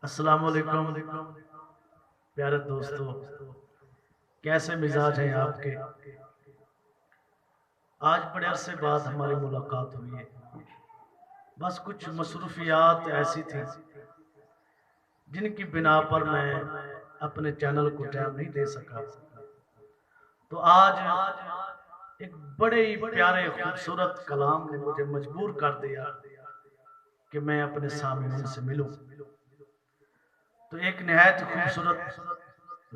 अस्सलाम वालेकुम प्यारे दोस्तों, कैसे मिजाज हैं आपके। आज बड़े अरसे बाद हमारी मुलाकात हुई है। बस कुछ मसरूफियात ऐसी थी जिनकी बिना पर मैं अपने चैनल को टाइम नहीं दे सका। तो आज एक बड़े ही प्यारे खूबसूरत कलाम ने मुझे मजबूर कर दिया कि मैं अपने सामने से मिलूं। तो एक निहायत खूबसूरत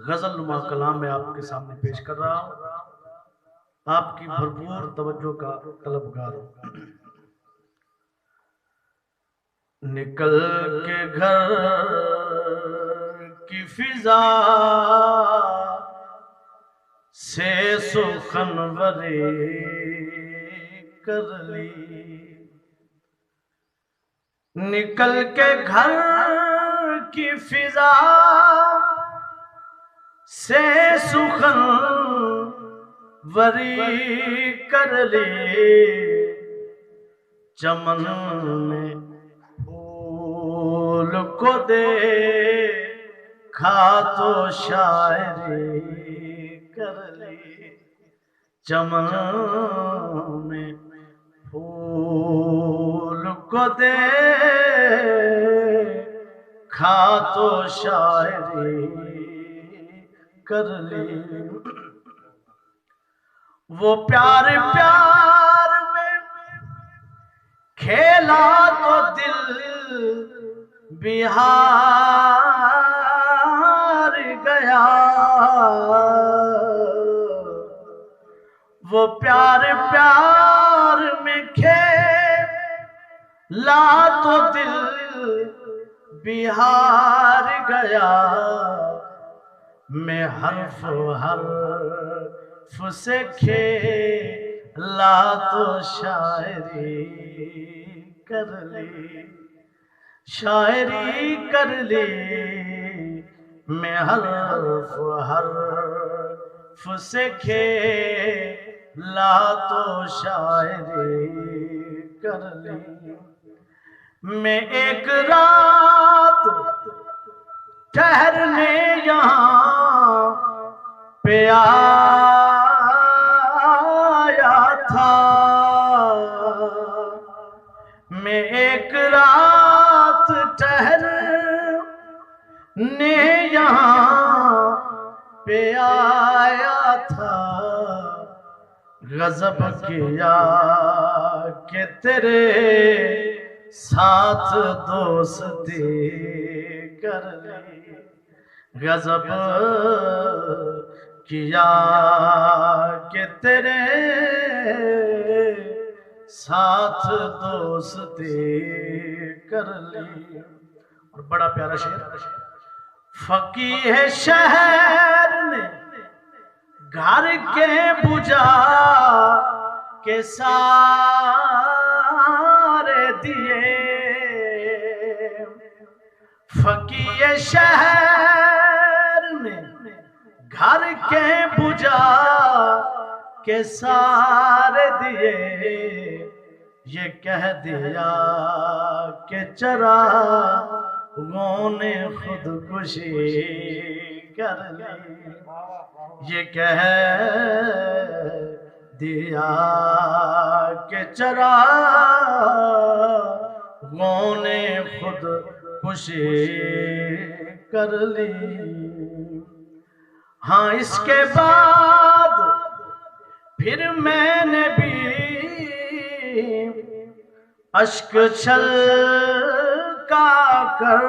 गजल नुमा कलाम मैं आपके सामने पेश कर रहा हूँ। आपकी भरपूर तवज्जो का तलबगार हूँ। निकल के घर की फिजा से सुखनवरी कर ली। निकल के घर की फिजा से सुखनवरी कर ली। चमन में फूल को दे खा तो शायरी कर ली। चमन में फूल को दे खा तो शायरी कर ली। वो प्यार प्यार में खेला तो दिल बिहार गया। वो प्यार प्यार में खेला तो दिल बिहार गया। मैं हर्फ हर्फ से खेला तो शायरी कर ली। शायरी कर ली मैं हर्फ हर्फ से खेला तो शायरी कर ली। मैं एक रात ठहरने यहाँ पे आया था। मैं एक रात ठहरने यहाँ पे आया था। गजब किया कि तेरे साथ दोस्ती कर ली। गजब किया कि तेरे साथ दोस्ती कर ली। और बड़ा प्यारा शेर। फकीह शहर ने घर के बुझा के सारे दिए। फकीह शहर ने घर के बुझा के सारे दिए। ये कह दिया कि चरागों ने खुदकुशी कर ली। ये कह दिया कि चरागों ने खुदकुशी कर ली। हाँ, इसके बाद फिर मैंने भी अश्क छलका कर।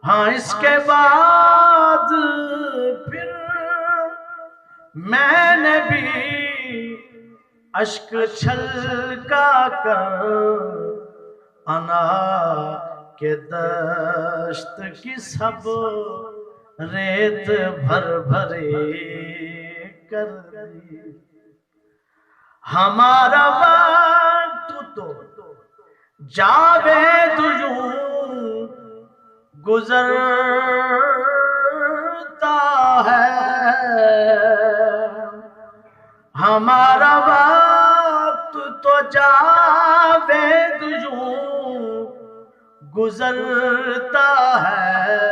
हाँ, इसके बाद फिर मैंने भी अश्क छलका कर अना के दश्त की सब रेत भर भरे कर दी। हमारा वक्त तो जावेद यूं गुजरता है। हमारा वक्त तो जावेद यूं गुजरता है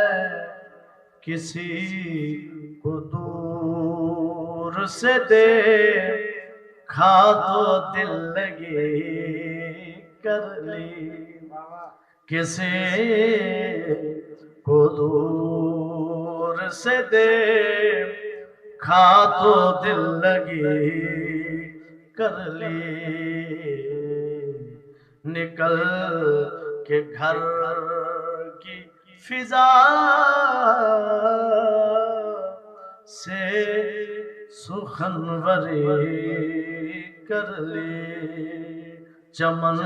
किसी को दूर से देखा तो दिल लगे कर ली, किसी को दूर से देखा तो दिल लगे कर ली। निकल के घर की फिजा से सुखनवरी कर ली, चमन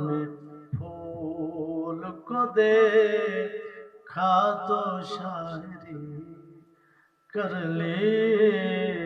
में फूल को देखा तो शायरी कर ली।